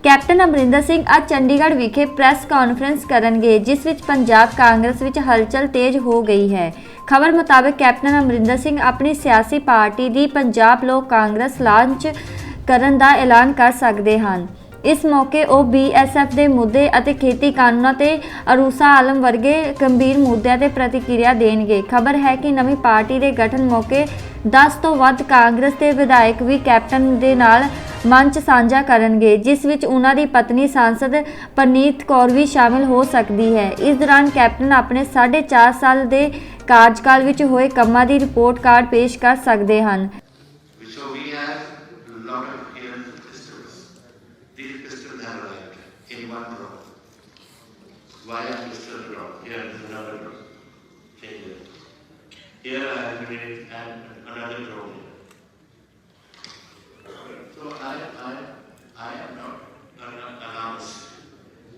Captain Amarinder Singh ਅੱਜ ਚੰਡੀਗੜ੍ਹ ਵਿਖੇ press conference ਕਰਨਗੇ, ਜਿਸ ਵਿੱਚ ਪੰਜਾਬ ਕਾਂਗਰਸ ਵਿੱਚ ਹਲਚਲ ਤੇਜ਼ ਹੋ ਗਈ ਹੈ। ਖਬਰ ਮੁਤਾਬਕ ਕੈਪਟਨ ਅਮਰਿੰਦਰ ਸਿੰਘ ਆਪਣੀ ਸਿਆਸੀ ਪਾਰਟੀ ਦੀ ਪੰਜਾਬ ਲੋਕ ਕਾਂਗਰਸ ਲਾਂਚ ਕਰਨ ਦਾ ਐਲਾਨ ਕਰ ਸਕਦੇ ਹਨ। ਇਸ ਮੌਕੇ ਉਹ BSF ਦੇ ਮੁੱਦੇ ਅਤੇ ਖੇਤੀ ਕਾਨੂੰਨਾਂ ਤੇ ਅਰੂਸਾ ਆਲਮ ਵਰਗੇ ਗੰਭੀਰ ਮੁੱਦਿਆਂ ਤੇ ਪ੍ਰਤੀਕਿਰਿਆ ਦੇਣਗੇ। ਖਬਰ ਹੈ ਕਿ ਨਵੀਂ ਪਾਰਟੀ ਦੇ ਗਠਨ ਮੌਕੇ 10 ਤੋਂ ਵੱਧ ਕਾਂਗਰਸ ਦੇ ਵਿਧਾਇਕ ਵੀ ਕੈਪਟਨ ਦੇ ਨਾਲ ਮੰਚ ਸਾਂਝਾ ਕਰਨਗੇ, ਜਿਸ ਵਿੱਚ ਉਹਨਾਂ ਦੀ ਪਤਨੀ ਸਾਂਸਦ ਪਰਨੀਤ ਕੌਰ ਵੀ ਸ਼ਾਮਿਲ ਹੋ ਸਕਦੀ ਹੈ। ਇਸ ਦੌਰਾਨ ਕੈਪਟਨ ਆਪਣੇ 4.5 ਸਾਲ ਦੇ ਕਾਰਜਕਾਲ ਵਿੱਚ ਹੋਏ ਕੰਮਾਂ ਦੀ ਰਿਪੋਰਟ ਕਾਰਡ ਪੇਸ਼ ਕਰ ਸਕਦੇ ਹਨ। Here I have made another drone. So I am not an alarmist,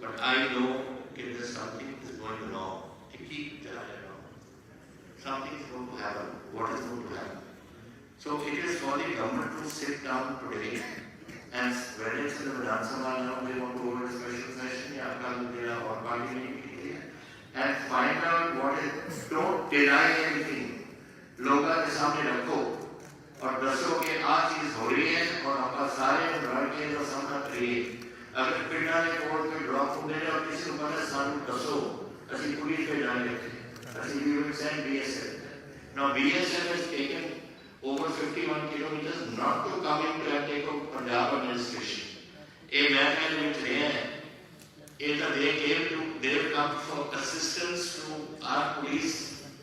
but I know if there's something is going wrong. To keep the eye on. Something is going to happen. What is going to happen? So it is for the government to sit down today and whether it's in the Vidhan Sabha now they want to hold a special session or party meeting and find out what is. Don't deny anything. लोगों के सामने रखो और दसो कि आज चीज हो रही है और आपका सारे भर के जो सामना करिए। अगर पिंडा ने कोर्ट में ड्रॉप होने और किसी को पता सानू दसो असि पुलिस पे जाने असि we will send BSF. Now BSF has taken over 51 kilometers not to come into and take over Punjab administration. A man which they have come for assistance to our police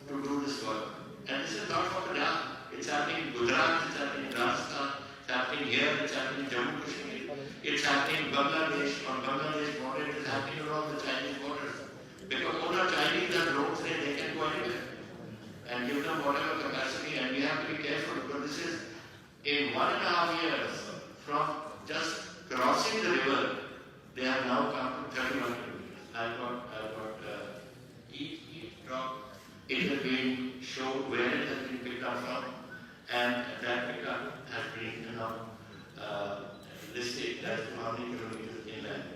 to do this work. And this is not for Punjab. It's happening in Gujarat, it's happening in Rajasthan, it's happening here, it's happening in Jammu Kashmir, it's happening in Bangladesh, on Bangladesh border, it is happening along the Chinese borders. Because all the Chinese are roads there, they can go anywhere and give them whatever capacity, and we have to be careful because this is in 1.5 years from just crossing the river, they have now come to 31 kilometers. I've got each drop. It has been shown where it has been picked up from, and that pickup has been listed as to how many kilometers inland.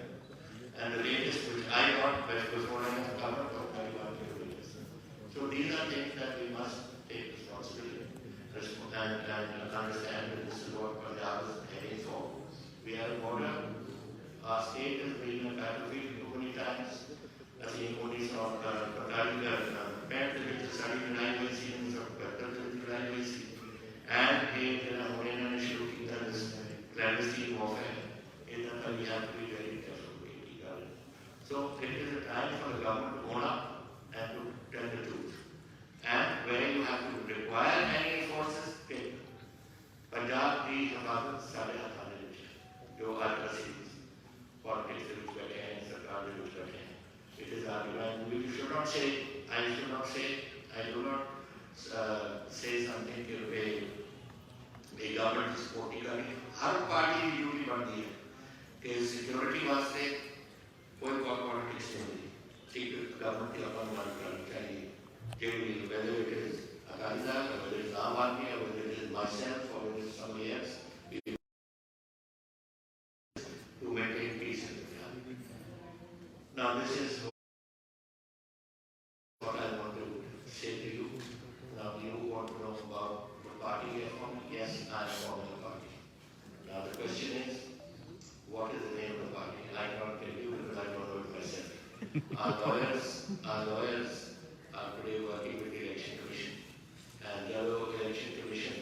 And the latest which I got before I have covered of 31 kilometers. So these are things that we must take responsibility and understand that this is what Punjab is heading for. We are a border. Our state has been a battlefield too many times. As the police of pant के बीच साड़ी बनाई हुई थी, 1975 में बनाई हुई थी, and एक होने ने शुरू की था this clandestine warfare. इधर we have to be very careful. So it is a time for the government to own up and to tell the truth. And where you have to require any forces, take. Punjab की हिफाजत सारे हाथों में जो आज रसीद politics के बीच बैठे हैं, सरकार के बीच बैठे हैं. It is argument. We should not say. I do not say something कि वे government support ही करें. हर पार्टी की ड्यूटी बनती है कि सिक्योरिटी वास्ते कोई पॉलिटिक्स नहीं होती. ठीक गवर्नमेंट की अपन मान करनी चाहिए. Whether it is Akali Dal, whether it is आम आदमी, or whether it is myself, or whether it is somebody else, to maintain peace in the country. Now this is what I want to say to you. Now you want to know about the party we are forming. Yes, I am forming a party. Now the question is, what is the name of the party? I cannot tell you because I don't know it myself. Our lawyers are today working with the Election Commission, and the Election Commission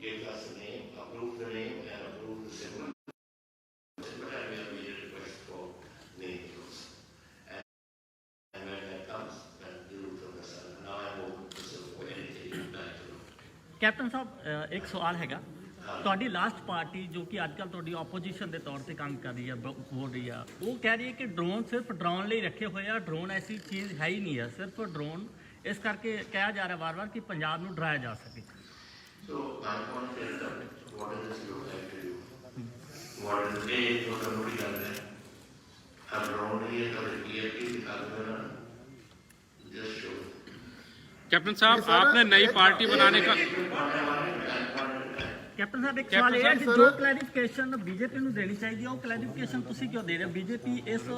gave us a name, approved the name, and approved the symbol. And we have made a request for name rules. And when that comes, then the rules of the sun. Now I am open to for anything you like to know. Captain ਸਾਹਿਬ ਇੱਕ ਸਵਾਲ ਹੈਗਾ, ਤੁਹਾਡੀ last party ਜੋ ਕਿ ਅੱਜ ਕੱਲ੍ਹ ਤੁਹਾਡੀ opposition ਦੇ ਤੌਰ ਤੇ ਕੰਮ ਕਰ ਰਹੀ ਹੈ, ਬੋਲ ਰਹੀ ਆ, ਉਹ ਕਹਿ ਰਹੀ ਹੈ ਕਿ ਡਰੋਨ ਸਿਰਫ ਡਰਾਉਣ ਲਈ ਰੱਖੇ ਹੋਏ ਆ, ਡਰੋਨ ਐਸੀ ਚੀਜ਼ ਹੈ ਹੀ ਨਹੀਂ ਹੈ, ਸਿਰਫ ਡਰੋਨ ਇਸ ਕਰਕੇ ਕਿਹਾ ਜਾ ਰਿਹਾ ਵਾਰ-ਵਾਰ ਕਿ ਪੰਜਾਬ ਨੂੰ ਡਰਾਇਆ ਜਾ ਸਕੇ. So I want to tell them what does this look like to you? What is the day जो कम्युनिटी कर रहे हैं? अब ड्रोन नहीं है तो रियलिटी दिखा देना. Just show. कैप्टन साहब आपने नई पार्टी बनाने का ਕੈਪਟਨ ਸਾਹਿਬ ਇੱਕ ਸਵਾਲ ਇਹ ਹੈ ਕਿ ਜੋ ਕਲੈਰੀਫਿਕੇਸ਼ਨ ਬੀਜੇਪੀ ਨੂੰ ਦੇਣੀ ਚਾਹੀਦੀ ਹੈ ਉਹ ਕਲੈਰੀਫਿਕੇਸ਼ਨ ਤੁਸੀਂ ਕਿਉਂ ਦੇ ਰਹੇ ਹੋ? ਬੀਜੇਪੀ ਇਸ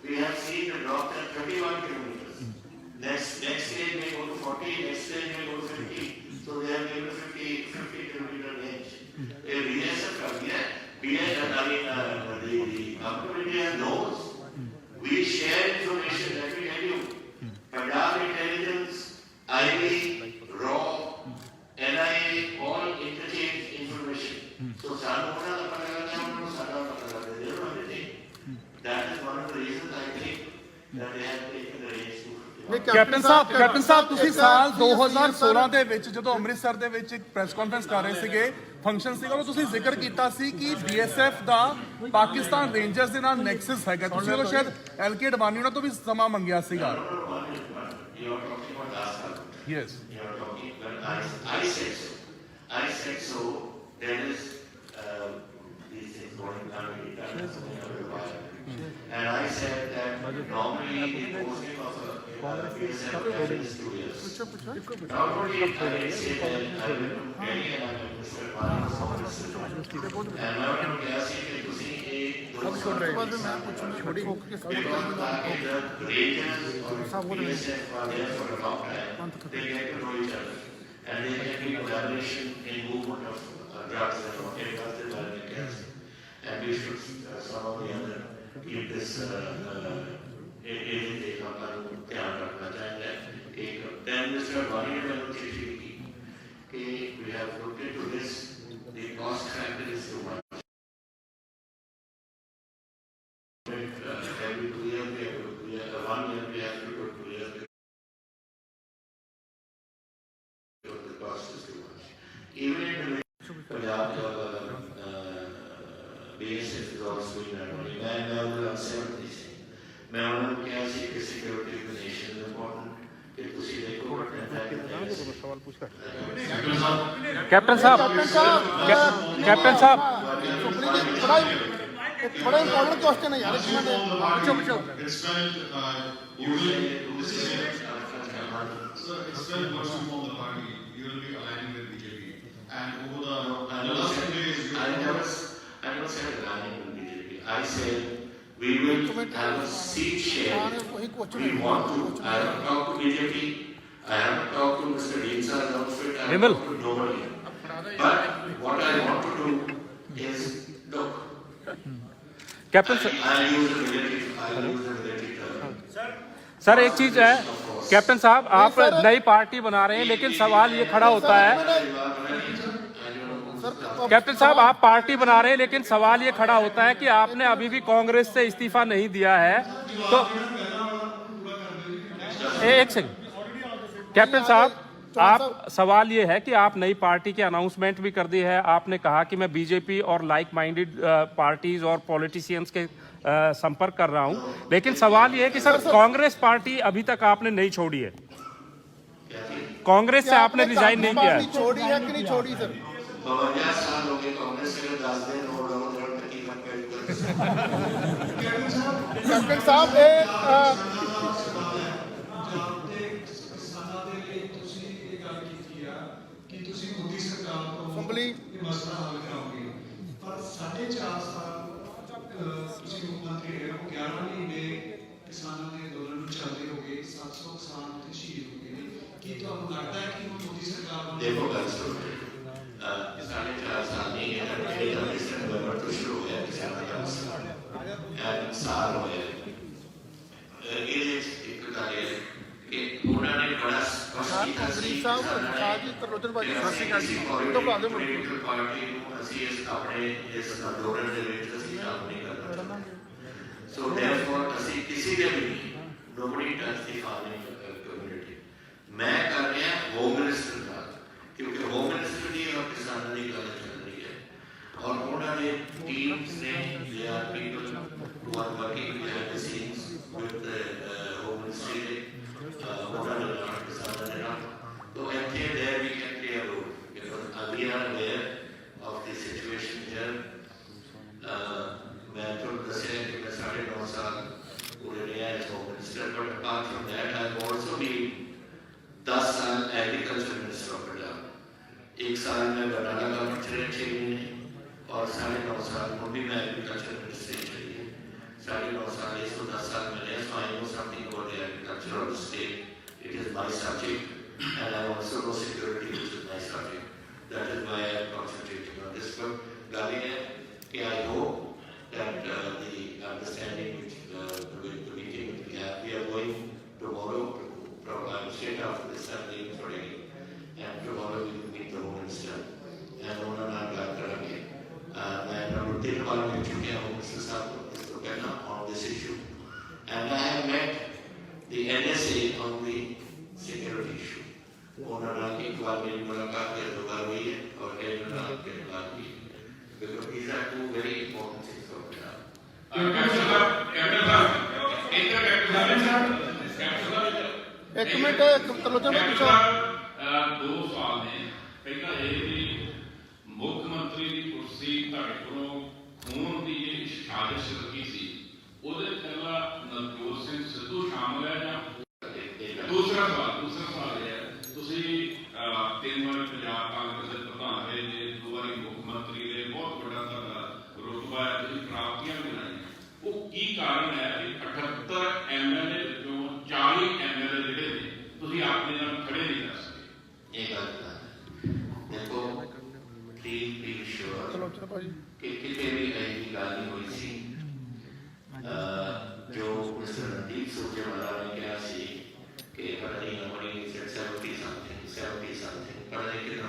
we have seen the drop at 31 kilometers. Next stage may go to 40, next stage may go to 50. So they have given 50 kilometer range. BSF, the community knows. We share information, let me tell you. Punjab Intelligence, IB, RAW, NIA, all interchange information. So that is one of the reasons I think that they have taken the range to 50. Captain ਸਾਹਿਬ ਤੁਸੀਂ ਸਾਲ 2016 ਦੇ ਵਿੱਚ ਜਦੋਂ ਅੰਮ੍ਰਿਤਸਰ ਦੇ ਵਿੱਚ ਇੱਕ press conference ਕਰ ਰਹੇ ਸੀਗੇ ਫੰਕਸ਼ਨ ਸੀਗਾ ਉਹ ਤੁਸੀਂ ਜ਼ਿਕਰ ਕੀਤਾ ਸੀ ਕਿ ਬੀਐਸਐਫ ਦਾ ਪਾਕਿਸਤਾਨ ਰੇਂਜਰਸ ਦੇ ਨਾਲ ਨੈਕਸਸ ਹੈਗਾ ਤੁਸੀਂ ਉਹ ਸ਼ਾਇਦ ਐਲਕੇ ਅਡਵਾਨੀ ਉਹਨਾਂ ਤੋਂ ਵੀ ਸਮਾਂ ਮੰਗਿਆ ਸੀਗਾ yes I said so. There is these things going on in and I said that normally the posting of a BSF is 2 years. Not only I say that I will do any and I will Mr. Mani and I will do Yasi कि तुसी एक दो साल the rangers or BSF are there for a long time. They get to know each other and they can be collaboration in movement of drugs and chemicals and we should somehow or the other keep this एक हम ध्यान रखना चाहिए एक then Mr. Mani ने मैंने चिट्ठी लिखी कि we have looked into this the cost factor is too much every 2 years we have to do 1 year we have to do 2 years because the cost is too much even in the Punjab BSF is also in Armani. मैं उन्हें seven थी मैं उन्हें क्या सी कि security of the nation is important कि तुसी देखो ਕੈਪਟਨ ਸਾਹਿਬ बड़ा इंपॉर्टेंट क्वेश्चन है यार पूछो It's felt you will it's felt once you form the party you will be aligning with BJP and over the last 2 days I never said aligning with BJP. I said we will have a seat share. We want to. I have talked to BJP. I have talked to Mr. Deensar's outfit. I have talked to nobody. But what I want to do is look. Captain I'll use a relative term. Sir एक चीज है captain साहब आप नई party बना रहे हैं लेकिन सवाल ये खड़ा होता है कैप्टन साहब आप पार्टी बना रहे हैं लेकिन सवाल ये खड़ा होता है कि आपने अभी भी कांग्रेस से इस्तीफा नहीं दिया है तो एक सेकंड कैप्टन साहब आप सवाल ये है कि आप नई पार्टी की अनाउंसमेंट भी कर दी है आपने कहा कि मैं बीजेपी और लाइक माइंडेड पार्टीज और पॉलिटिशियंस के संपर्क कर रहा हूं लेकिन सवाल ये है कि सर कांग्रेस पार्टी अभी तक आपने नहीं छोड़ी है कांग्रेस से आपने रिजाइन नहीं किया है छोड़ी है कि नहीं छोड़ी सर 52 साल हो गए कांग्रेस से 10 दिन और कैप्टन साहब असम्बली मसला हल कराओगे पर 4.5 साल ਤੁਸੀਂ ਮੁੱਖ ਮੰਤਰੀ ਰਹੇ ਹੋ 11 ਮਹੀਨੇ ਕਿਸਾਨਾਂ ਦੇ ਅੰਦੋਲਨ ਨੂੰ ਚੱਲਦੇ ਹੋ ਗਏ 700 ਕਿਸਾਨ ਤੇ ਸ਼ਹੀਦ ਹੋ ਗਏ ਕੀ ਤੁਹਾਨੂੰ ਲੱਗਦਾ ਹੈ ਕਿ ਹੁਣ ਮੋਦੀ ਸਰਕਾਰ ਵੱਲੋਂ देखो गल सुनो 4.5 साल नहीं है नवंबर तो शुरू हो गया किसान साल हो गया ये एक गल है कि उन्होंने बड़ा स्पष्ट किया सी जी तरलोचन भाजी तो पॉलिटिकल पार्टी ਨੂੰ ਅਸੀਂ ਇਸ ਆਪਣੇ ਇਸ ਅੰਦੋਲਨ ਦੇ ਵਿੱਚ ਅਸੀਂ ਕੰਮ ਨਹੀਂ ਕਰਨਾ ਸੋ देयरफॉर ਅਸੀਂ ਕਿਸੇ ਦੇ ਵੀ nobody touch the farming community मैं कर रहा होम मिनिस्टर का क्योंकि होम मिनिस्टर की और किसानों की गल चल रही है और उन्होंने टीम्स ने they are people who are working behind the scenes with home ministry उन्होंने किसानों ने तो ऐसे there we can play a role because we are aware of the situation agriculture ministry चाहिए 9.5 साल 110 साल मिले हैं. So I know something about the agriculture of the state. It is my subject, and I also know security, which is my subject. That is why I am concentrating on this. But I hope that the understanding which the meeting we are going tomorrow to straight after this Sunday already, and tomorrow we will meet the Home Minister and उन्होंने बात करेंगे. मैं प्रवृत्ति बार मिल चुके हैं minister साहब को इसको कहना on this issue, and I have met the NSA on the security issue. उन्होंने एक बार मेरी मुलाकात है, 2 बार हुई है और एक बार भी, because these are 2 very important things for me. एक मिनट त्रिलोचन भाई पूछो. 2 साल ने पहला ये भी मुख्यमंत्री की कुर्सी ਤੁਹਾਡੇ ਕੋਲੋਂ ਖੂਨ ਦੀ ਜਿਹੜੀ ਸਾਜ਼ਿਸ਼ ਰਚੀ ਸੀ ਉਹਦੇ ਪਹਿਲਾ ਨਵਜੋਤ ਸਿੰਘ ਸਿੱਧੂ ਸ਼ਾਮਲ ਹੈ ਜਾਂ ਦੂਸਰਾ ਸਵਾਲ ਇਹ ਹੈ ਤੁਸੀਂ 3 ਵਾਰੀ ਪੰਜਾਬ ਕਾਂਗਰਸ ਦੇ ਪ੍ਰਧਾਨ ਰਹੇ ਜੇ 2 ਵਾਰੀ ਮੁੱਖ ਮੰਤਰੀ ਦੇ ਬਹੁਤ ਵੱਡਾ ਤੁਹਾਡਾ ਰੁਤਬਾ ਹੈ ਤੁਸੀਂ ਪ੍ਰਾਪਤੀਆਂ ਵੀ ਬਣਾਈਆਂ ਉਹ ਕੀ ਕਾਰਨ ਹੈ ਕਿ 78 ਐਮਐਲਏ ਵਿੱਚੋਂ 40 ਐਮਐਲਏ ਜਿਹੜੇ ਨੇ ਤੁਸੀਂ ਆਪਣੇ ਨਾਲ ਖੜੇ ਨਹੀਂ ਕਰ ਸਕੇ. एक बात देखो प्लीज बी श्योर त्रिलोचन भाई कि कितने भी ऐसी गाली हुई थी जो मिस्टर रणदीप सुरजेवाला ने कहा सी कि पता नहीं हमारी 70 something पता नहीं कितना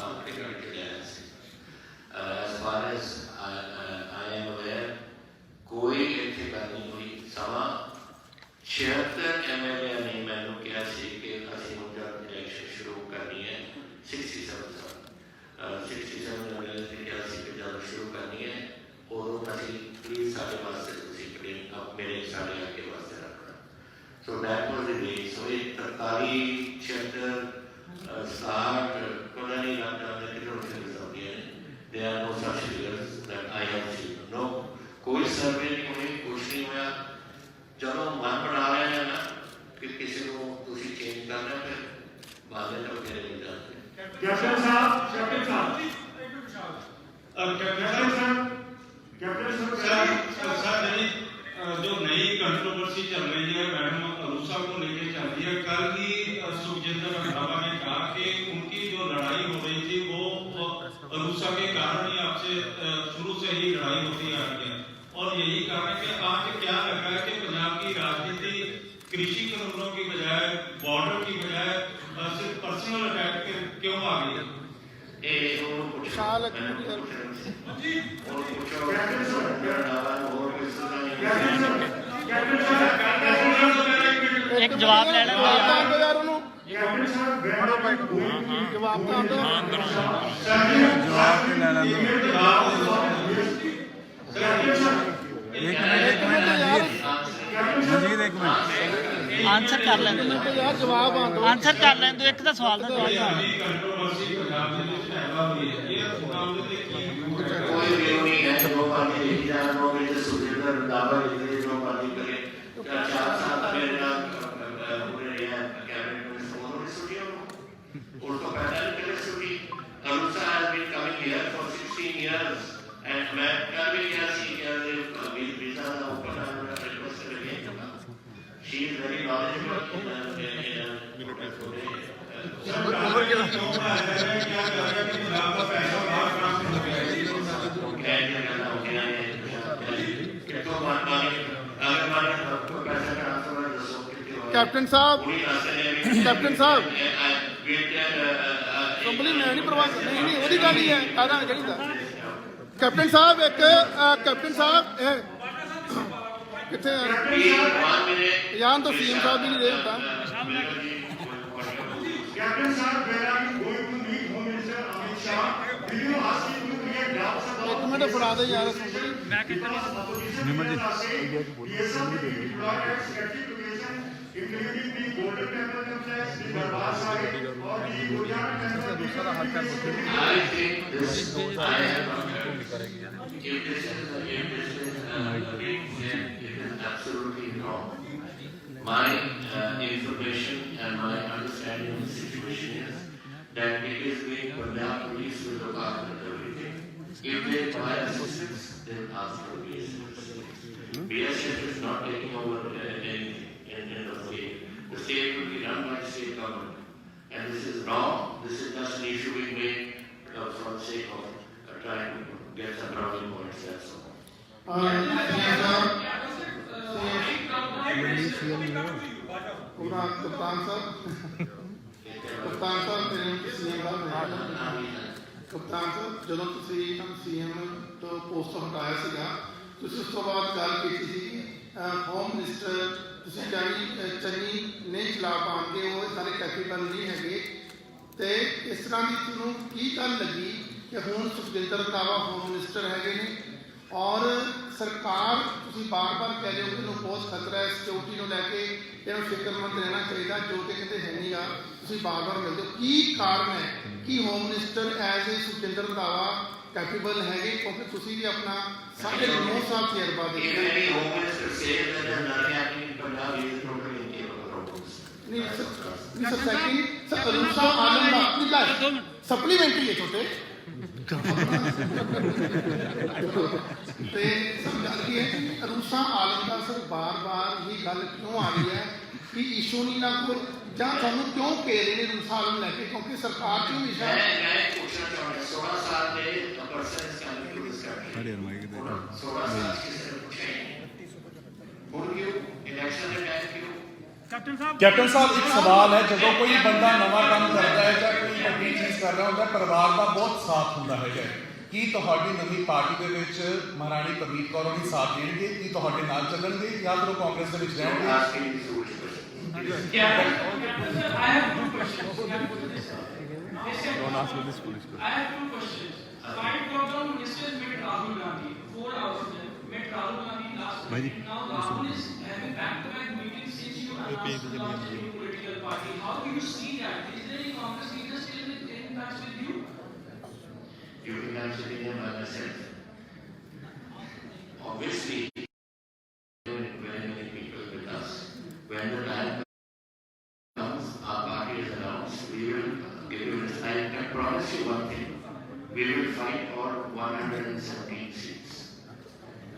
आपके करके गया है. as far as I am aware कोई ऐसी गाली नहीं हुई. सवा 76 एमएलए ने मैंने कहा सी कि ਅਸੀਂ ਹੁਣ ਇਲੈਕਸ਼ਨ ਸ਼ੁਰੂ ਕਰਨੀ ਹੈ 67 एमएलए ने कहा सी कि जब शुरू करनी है ਉਦੋਂ ਅਸੀਂ ਪਲੀਜ਼ ਸਾਡੇ ਵਾਸਤੇ ਤੁਸੀਂ ਆਪਣੇ ਮੇਰੇ ਸਾਡੇ ਅੱਗੇ ਵਾਸਤੇ ਰੱਖਣਾ. ਸੋ ਦੈਟ ਵਾਸ ਦ ਵੇ. ਸੋ ਇਹ 43 76 60 ਪਤਾ ਨਹੀਂ ਲੱਗਦਾ ਕਿ ਕਿਹੜੇ ਫਿਗਰਸ ਆਉਂਦੀਆਂ ਨੇ. There are no such figures that I have seen. No ਕੋਈ ਸਰਵੇ ਨਹੀਂ ਹੋਈ, ਕੁਛ ਨਹੀਂ ਹੋਇਆ. ਜਦੋਂ ਮਨ ਬਣਾ ਰਹੇ ਨੇ ਨਾ ਕਿ ਕਿਸੇ ਨੂੰ ਤੁਸੀਂ ਚੇਂਜ ਕਰਨਾ ਫਿਰ ਬਾਅਦ ਵਿੱਚ ਮੇਰੇ ਨਹੀਂ ਜਾਂਦੇ. कैप्टन साहब जो नई कंट्रोवर्सी चल रही है मैडम अरूसा को लेकर चल रही है. कल ही सुखजिंदर रंधावा ने कहा कि उनकी जो लड़ाई हो रही थी वो अरूसा के कारण ही आपसे शुरू से ही लड़ाई होती आ रही है और यही कारण है कि आज क्या लग रहा है कि पंजाब की राजनीति कृषि कानूनों की बजाय बॉर्डर की बजाय सिर्फ पर्सनल अटैक क्यों आ गई है. विशाल एक मिनट ਇੱਕ ਜਵਾਬ ਲੈ ਲੈਣ ਦਿਓ ਯਾਰ. यार ਉਹਨੂੰ जवाब तो आंदो ਆਨਸਰ ਕਰ ਲੈਣ ਦਿਓ यार जवाब आंदो ਆਨਸਰ ਕਰ ਲੈਣ ਦਿਓ. ਇੱਕ ਤਾਂ ਸਵਾਲ ਦਾ ਜਵਾਬ ਦਿਓ. कोई व्यू नहीं है जो पार्टी लेके जाना वो मेरे सुखजिंदर रंधावा लेके जो पार्टी करे. क्या 4 साल मेरे नाम पूरे यहाँ कैबिनेट में सोनों ने सुनी और तो पहले पहले सुनी. Aruna has been coming here for 16 years and मैं कल भी यहाँ सी क्या visa ना ऊपर ना request करेंगे. She is very knowledgeable captain साहब कंपनी मैं नहीं परवाह नहीं ਉਹਦੀ ਗੱਲ ਹੀ ਹੈ ਕਾਹਦਾ ਜਿਹੜੀ ਦਾ ਕੈਪਟਨ ਸਾਹਿਬ ਇੱਕ ਕੈਪਟਨ ਸਾਹਿਬ ਕਿੱਥੇ ਜਾਨ ਤੋਂ ਸੀਐਮ ਸਾਹਿਬ ਵੀ ਨਹੀਂ ਰਹੇ ਹੁੰਦਾ. Captain Sir, where are you going to meet Home Minister Amit Shah? Will you ask him to create doubts about ਇੱਕ ਮਿੰਟ ਫੜਾ ਦੇ ਯਾਰ company including the Golden Temple complex, the Darbar Sahib, or the Gurdwara Temple? I think this I have if this is absolutely wrong. My information and my understanding of the situation is that it is being Punjab police will look after everything. If they require assistance, then ask for BSF. BSF is not taking over anything in the state. The state will be run by the state government. And this is wrong. This is just an issue being made for the sake of trying to get some browsing points, that's all. ਕਪਤਾਨ ਸਾਹਿਬ ਜਦੋਂ ਤੁਸੀਂ CM ਤੋਂ post ਹਟਾਇਆ ਸੀਗਾ ਤੁਸੀਂ ਉਸ ਤੋਂ ਬਾਅਦ ਗੱਲ ਕੀਤੀ ਸੀ ਹੋਮ ਮਿਨਿਸਟਰ ਤੁਸੀਂ ਚੰਨੀ ਨਹੀਂ ਚਲਾ ਪਾਉਂਦੇ ਉਹ ਸਾਰੇ ਕੈਪੀਟਲ ਨਹੀਂ ਹੈਗੇ ਤੇ ਇਸ ਤਰ੍ਹਾਂ ਦੀ ਤੁਹਾਨੂੰ ਕੀ ਗੱਲ ਲੱਗੀ ਕਿ ਹੁਣ ਸੁਖਜਿੰਦਰ ਰੰਧਾਵਾ ਹੋਮ ਮਿਨਿਸਟਰ ਹੈਗੇ ਨੇ ਔਰ ਸਰਕਾਰ ਤੁਸੀਂ ਬਾਰ-ਬਾਰ ਕਹਿ ਰਹੇ ਹੋ ਕਿ ਨੂੰ ਬਹੁਤ ਖਤਰਾ ਹੈ ਸਿਕਿਉਰਿਟੀ ਨੂੰ ਲੈ ਕੇ ਇਹਨੂੰ ਫਿਕਰਮੰਦ ਰਹਿਣਾ ਚਾਹੀਦਾ ਜੋ ਕਿ ਕਿਤੇ ਹੈ ਨਹੀਂ ਗਾ ਤੁਸੀਂ ਬਾਰ-ਬਾਰ ਮਿਲਦੇ ਹੋ ਕੀ ਕਾਰਨ ਹੈ ਕਿ home minister as a Sukhjinder Randhawa capable ਹੈਗੇ ਕਿਉਂਕਿ ਤੁਸੀਂ ਵੀ ਆਪਣਾ 9.5 ਸਾਲ ਤਜਰਬਾ ਦੇ ਨਹੀਂ ਸਰ ਸੈਕਿੰਡ ਸਰ ਅਰੂਸ਼ਾ ਆਲਮ ਦਾ ਸਪਲੀਮੈਂਟਰੀ ਹੈ ਛੋਟੇ ਤੇ ਸਰ ਗੱਲ ਕੀ ਹੈ ਕਿ ਅਰੂਸ਼ਾ ਆਲਮ ਦਾ ਸਰ ਬਾਰ-ਬਾਰ ਹੀ ਗੱਲ ਕਿਉਂ ਆ ਰਹੀ ਹੈ ਕਿ ਇਸ਼ੂ ਨਹੀਂ ਨਾ ਕੋਈ ਜਾਂ ਤੁਹਾਨੂੰ ਕਿਉਂ ਕਹਿ ਰਹੇ ਨੇ ਅਰੂਸ਼ਾ ਆਲਮ ਲੈ ਕੇ ਕਿਉਂਕਿ ਸਰਕਾਰ ਚ ਹਮੇਸ਼ਾ ਮੈਂ ਪੁੱਛਣਾ ਚਾਹੁੰਦਾ 16 ਸਾਲ ਦੇ ਪਰਸਨ ਇਸ ਕੰਮ ਨੂੰ ਡਿਸਕਸ ਕਰ 16 ਸਾਲ ਕਿਸੇ ਨੇ ਪੁੱਛਿਆ ਹੁਣ ਕਿਉਂ ਇਲੈਕਸ਼ਨ ਦੇ ਟਾਈਮ ਕਿਉਂ ਕੈਪਟਨ ਸਾਹਿਬ ਇੱਕ ਸਵਾਲ ਹੈ ਜਦੋਂ ਕੋਈ ਬੰਦਾ ਨਵਾਂ ਕੰਮ ਕਰਦਾ ਹੈ ਜਾਂ ਕੋਈ ਵੱਡੀ ਚੀਜ਼ ਕਰ ਰਿਹਾ ਹੁੰਦਾ ਪਰਿਵਾਰ ਦਾ ਬਹੁਤ ਸਾਥ ਹੁੰਦਾ ਹੈਗਾ ਕੀ ਤੁਹਾਡੀ ਨਵੀਂ ਪਾਰਟੀ ਦੇ ਵਿੱਚ ਮਹਾਰਾਣੀ ਪ੍ਰਨੀਤ ਕੌਰ ਵੀ ਸਾਥ ਦੇਣਗੇ ਕੀ ਤੁਹਾਡੇ ਨਾਲ ਚੱਲਣਗੇ ਜਾਂ ਫਿਰ ਉਹ ਕਾਂਗਰਸ ਦੇ ਵਿੱਚ ਰਹਿਣਗੇ You think I'm sitting here by myself? Obviously, very many people with us. When the time comes, our party is announced, we will give you this. I can promise you one thing. We will fight for 117 seats.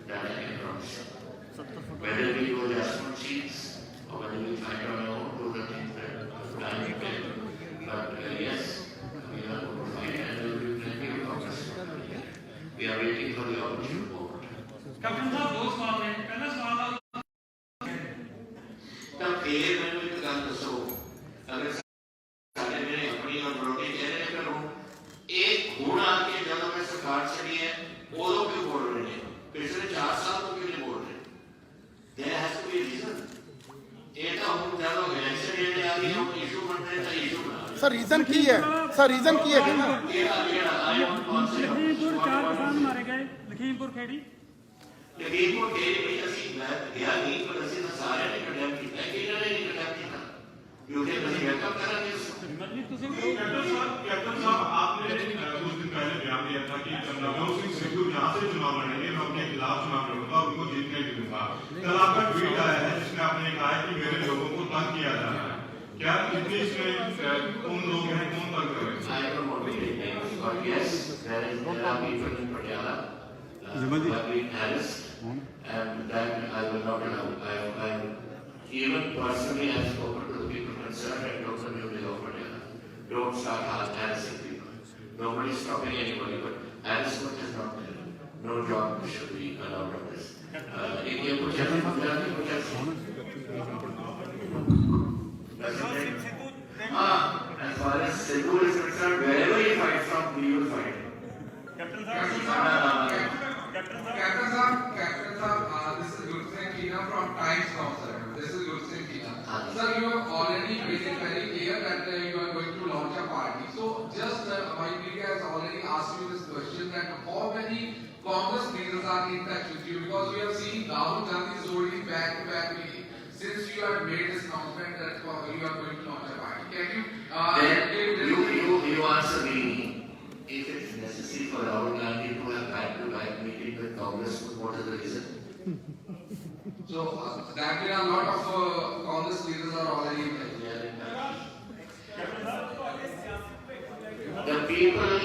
That I can promise you. Whether we do adjustment seats or whether we fight on our own, those are things that time will tell. But yes, we are going to fight and there will be plenty of Congress. We are waiting for the opportune moment. Captain ਸਾਹਿਬ ਦੋ ਸਵਾਲ ਨੇ ਪਹਿਲਾ ਸਵਾਲ ਤਾਂ ਫੇਰ ਮੈਨੂੰ ਇੱਕ ਗੱਲ ਦੱਸੋ ਅਗਰ ਸਾਡੇ ਮੇਰੇ ਆਪਣੀ ਔਰ ਵਿਰੋਧੀ ਕਹਿ ਰਹੇ ਨੇ ਕਰੋ ਇਹ ਹੁਣ ਆ ਕੇ ਜਦੋਂ ਮੈਂ ਸਰਕਾਰ ਛੱਡੀ ਹੈ ਉਦੋਂ ਕਿਉਂ ਬੋਲ ਰਹੇ ਨੇ ਪਿਛਲੇ 4 ਸਾਲ ਤੋਂ ਕਿਉਂ ਨਹੀਂ ਬੋਲ ਰਹੇ there has to be a reason ਇਹ ਤਾਂ ਹੁਣ ਜਦੋਂ ਇਲੈਕਸ਼ਨ ਜਿਹੜੇ ਆ ਗਏ ਉਹ ਇਸ਼ੂ ਬਣ ਰਹੇ ਤਾਂ ਇਸ਼ੂ ਬਣਾ ਸਰ ਰੀਜ਼ਨ ਕੀ ਹੈ ਸਰ ਰੀਜ਼ਨ ਕੀ ਹੈ ਲਖੀਮਪੁਰ 4 ਕਿਸਾਨ ਮਾਰੇ ਗਏ ਲਖੀਮਪੁਰ ਖੇੜੀ ਲਖੀਮਪੁਰ ਖੇੜੀ ਵਿੱਚ ਅਸੀਂ ਮੈਂ ਗਿਆ ਨਹੀਂ ਪਰ ਅਸੀਂ ਤਾਂ ਸਾਰਿਆਂ ਨੇ ਕੰਡੈਮ ਕੀਤਾ ਕਿ ਇਹਨਾਂ ਨੇ ਨਹੀਂ ਕੰਡੈਮ ਕੀਤਾ ਕਿਉਂਕਿ ਅਸੀਂ ਵੈਲਕਮ ਕਰਾਂਗੇ कैप्टन साहब आपने कुछ दिन पहले बयान दिया था कि नवजोत सिंह सिद्धू यहाँ से चुनाव लड़ेंगे मैं अपने खिलाफ चुनाव लड़ूंगा उनको जीतने भी दूंगा कल आपका ट्वीट आया है जिसमें आपने कहा है कि मेरे लोगों को तंग किया जा रहा है क्या इतनी इसमें कौन लोग हैं कौन तंग कर रहे हैं I don't want to take names, but yes, there are people in Patiala who have been harassed, and that I will not allow. I even personally have spoken to the people concerned and told them you will over there. Don't start harassing people. Nobody is stopping anybody, but harassment is not there. No job should be allowed of this. If you put your hand put as far as Sidhu is concerned, wherever he fights from, we will fight. Captain Saab, this is Gursen Kina from Times now, sir. This is Gursen Kina. Sir, you have already made it very clear that you are going to launch a party. So, just my media has already asked you this question that how many Congress leaders are in touch with you because we have seen Rahul Gandhi holding back-to-back meeting since you have made this announcement that you are going to launch a party. Can you? You answer me. If it is necessary for Rahul Gandhi to have back-to-back meeting with Congress, what is the reason? So that a lot of Congress leaders are already in touch. The people,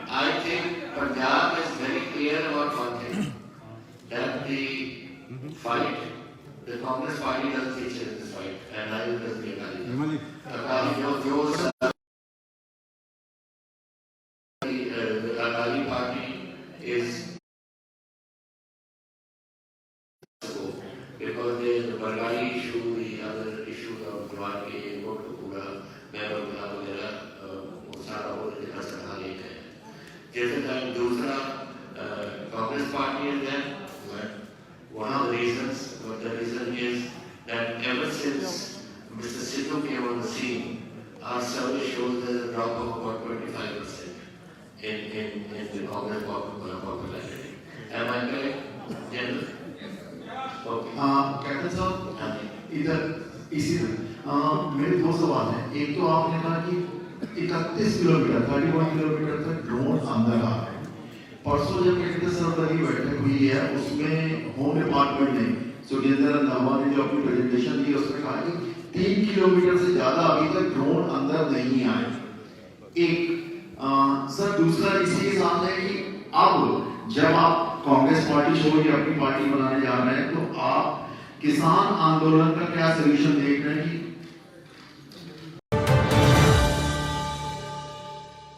I think, Punjab is very clear about one thing. that the fight, the Congress party doesn't feature in this fight, and neither does the Akali. The Akali party is because there is the Bargani issue, the other issues of Gulwar ke vote को पूरा महबूब वगैरह वो सारा वो जितना चढ़ा लेते हैं. जैसे कि दूसरा कांग्रेस पार्टी है then one of the reason is that ever since Mr. Sidhu came on the scene, our survey shows there's a drop of about 25% in the Congress popularity. Am I correct, General? Okay. Captain साहब इधर इसी मेरे दो सवाल हैं. एक तो आपने कहा कि 31 किलोमीटर 31 किलोमीटर तक ड्रोन अंदर आ रहे हैं. परसों जब कैबिनेट सरबराही बैठक हुई है उसमें होम डिपार्टमेंट ने सुरेंद्र रंधावा ने जो अपनी प्रेजेंटेशन दी उसमें कहा कि 3 किलोमीटर से ज्यादा अभी तक ड्रोन अंदर नहीं आए. एक सर दूसरा इसी के साथ है कि अब जब आप कांग्रेस पार्टी छोड़ के अपनी पार्टी बनाने जा रहे हैं तो आप किसान आंदोलन का क्या सोल्यूशन देख रहे हैं कि